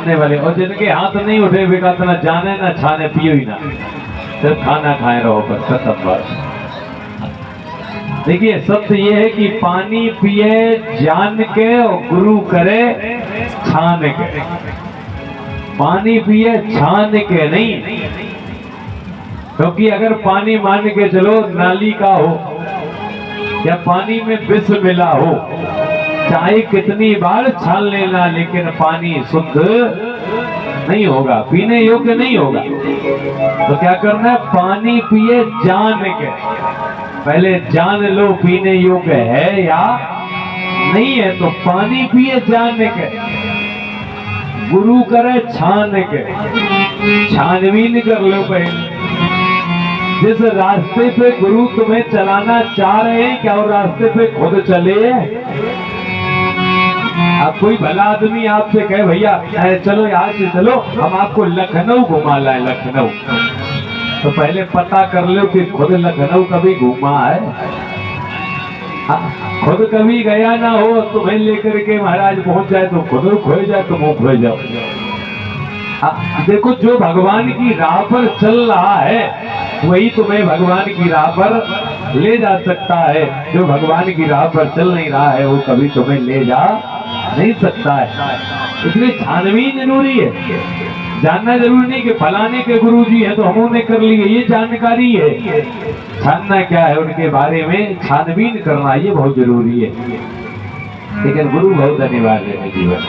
छानने वाले, और जिनके हाथ नहीं उठे वे कहते ना जाने ना छाने पियो ही ना, सिर्फ खाना खाए रहो बस, खत्म बस। देखिए सत्य ये है कि पानी पिए जान के और गुरु करे छान के। पानी पिए छान के नहीं, क्योंकि अगर पानी मान के चलो नाली का हो या पानी में विष मिला हो, चाहे कितनी बार छान लेना, लेकिन पानी शुद्ध नहीं होगा, पीने योग्य नहीं होगा। तो क्या करना है, पानी पिए जान के। पहले जान लो पीने योग्य है या नहीं है, तो पानी पिए जान के, गुरु करे छान के, छानबीन कर लो पहले। जिस रास्ते पे गुरु तुम्हें चलाना चाह रहे हैं, क्या वो रास्ते पे खुद चले? अब कोई भला आदमी आपसे कहे भैया चलो यहाँ से चलो हम आपको लखनऊ घुमा लाए, लखनऊ, तो पहले पता कर लो कि खुद लखनऊ कभी घूमा है? खुद कभी गया ना हो, तुम्हें लेकर के महाराज पहुंच जाए तो खुद खोए जाए तो मुंह खोए जाओ। देखो जो भगवान की राह पर चल रहा है वही तुम्हें भगवान की राह पर ले जा सकता है। जो भगवान की राह पर चल नहीं रहा है वो कभी तुम्हें ले जा नहीं सकता है। इसलिए छानबीन जरूरी है। जानना जरूरी नहीं कि फलाने के गुरु जी है तो हम उन्हें कर लिए, ये जानकारी है। छानना क्या है उनके बारे में छानबीन करना ये बहुत जरूरी है। लेकिन गुरु बहुत अनिवार्य है जीवन।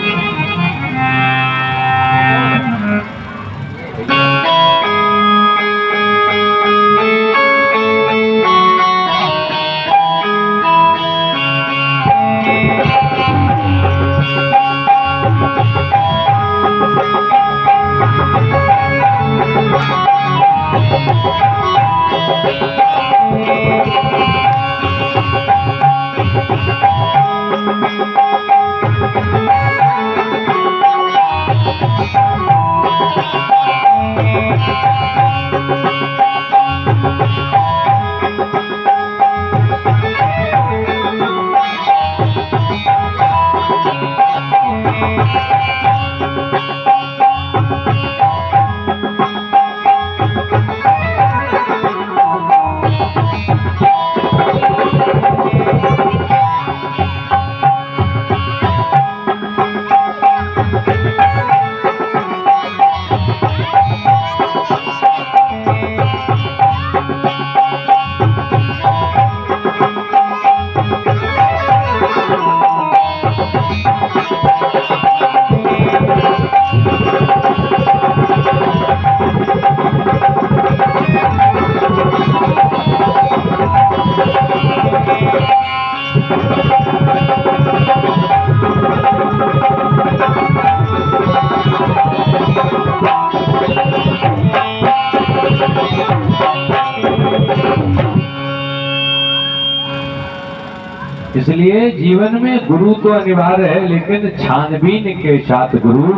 इसलिए जीवन में गुरु तो अनिवार्य है, लेकिन छानबीन के साथ गुरु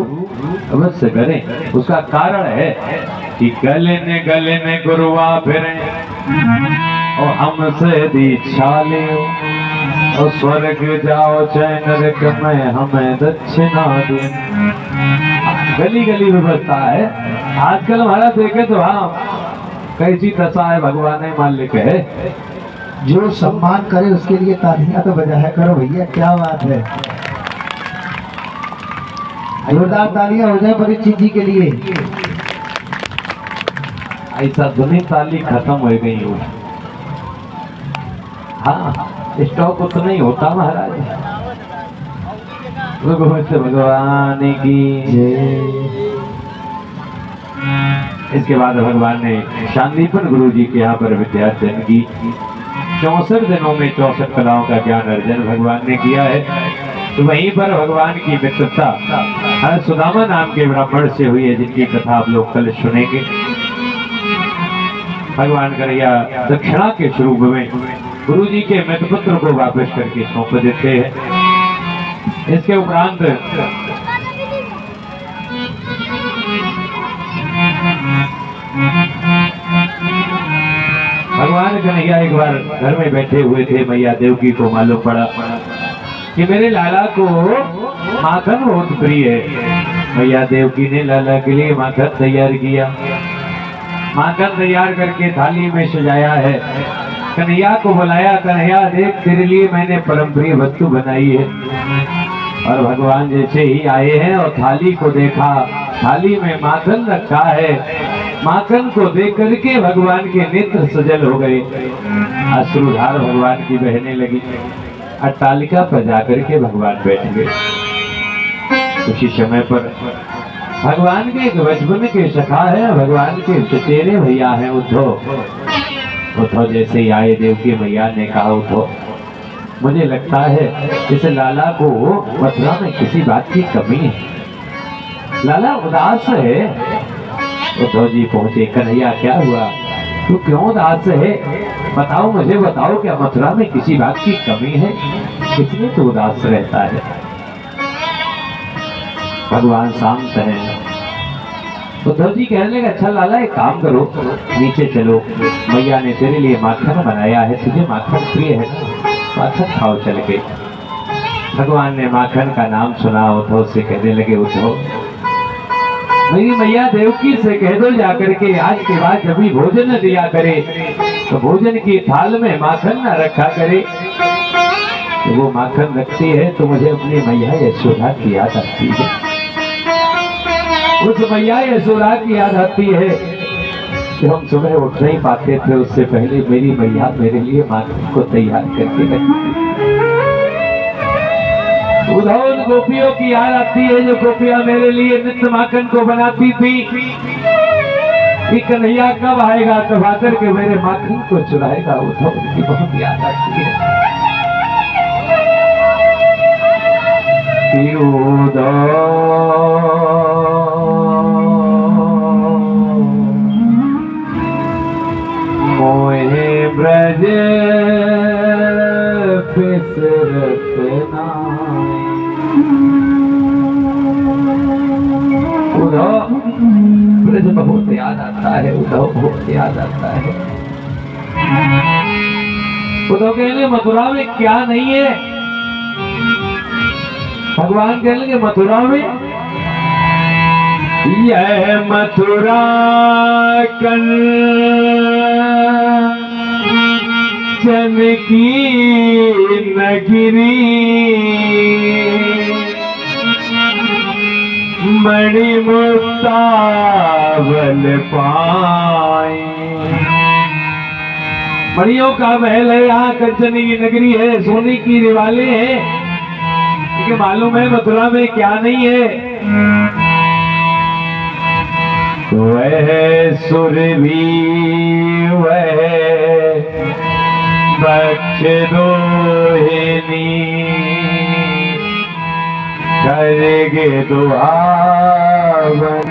अवश्य करें। उसका कारण है कि गले ने गुरुआ फिरे और हमसे दीक्षा ले, और स्वर्ग जाओ चाहे नरक में हमें दक्षिणा दे। गली गली व्यवस्था है। आजकल हमारा देखे तो हाँ कैसी दशा है, भगवान ने मालिक है। जो सम्मान करे उसके लिए तालियां तो बजाया करो भैया, क्या बात है। जोरदार तालियां हो जाए परीक्षित जी के लिए। ऐसा दुनी ताली खत्म हो गई हो। हाँ स्टॉक उतना ही होता महाराज। भगवान की जय। इसके बाद भगवान ने शांतिपुर गुरु जी के यहाँ पर विद्यार्थी की 64 दिनों में 64 कलाओं का ज्ञान अर्जन भगवान ने किया है। तो वहीं पर भगवान की मित्रता सुदामा नाम के ब्राह्मण से हुई है, जिनकी कथा आप लोग कल सुनेंगे। भगवान कन्हैया दक्षिणा के स्वरूप में गुरु जी के मित्रपुत्र को वापस करके सौंप देते हैं। इसके उपरांत भगवान कन्हैया एक बार घर में बैठे हुए थे। मैया देवकी को मालूम पड़ा कि मेरे लाला को माखन बहुत प्रिय है। मैया देवकी ने लाला के लिए माखन तैयार किया। माखन तैयार करके थाली में सजाया है। कन्हैया को बुलाया, कन्हैया देख तेरे लिए मैंने परम प्रिय वस्तु बनाई है। और भगवान जैसे ही आए हैं और थाली को देखा, थाली में माखन रखा है। माखन को देख करके भगवान के नेत्र सजल हो गए, अश्रुधार भगवान की बहने लगी। अट्टालिका पर जाकर के भगवान बैठ गए। उसी समय पर भगवान के एक बचपन के सखा है, भगवान के चचेरे भैया हैं उद्धव। उद्धव जैसे ही आए, देवकी मैया ने कहा उद्धव मुझे लगता है इस लाला को मथुरा में किसी बात की कमी है, लाला उदास है। उद्धव जी पहुंचे, कन्हैया क्या हुआ, तू क्यों उदास है, बताओ मुझे बताओ, क्या मथुरा में किसी बात की कमी है, किसने तो उदास रहता है। भगवान शांत है। उद्धव जी कहने लगे अच्छा लाला एक काम करो, नीचे चलो, मैया ने तेरे लिए माखन बनाया है, तुझे माखन प्रिय है, माखन खाओ चल के। भगवान ने माखन का नाम सुना, उद्धव से कहने लगे उद्धव मेरी मैया देवकी से कह दो जाकर के आज के बाद जब भी भोजन दिया करे तो भोजन की थाल में माखन न रखा करे। तो वो माखन रखती है तो मुझे अपनी मैया यशोदा की याद आती है। उस मैया यशोदा की याद आती है कि हम सुबह उठ नहीं पाते थे, उससे पहले मेरी मैया मेरे लिए माखन को तैयार करके रखती। उद्धव उन गोपियों की याद आती है जो गोपियां मेरे लिए नित्य माखन को बनाती थी कि कन्हैया कब आएगा, कब आकर के मेरे माखन को चुराएगा। उद्धव उनकी बहुत याद आती है। मोहे ब्रज फिसरत नाई। उद्धव ब्रज बहुत याद आता है, उद्धव बहुत याद आता है। उद्धव कहने मथुरा में क्या नहीं है, भगवान कहने लगे मथुरा में यह मथुरा कंचन की नगरी मणि मुक्तावल पाए। मणियों का महल है, यहाँ कंचन की नगरी है, सोने की दिवाले हैं। क्योंकि मालूम है मथुरा में क्या नहीं है, वह सुरभि वह बक्ष दोहिनी करगे दुआवन।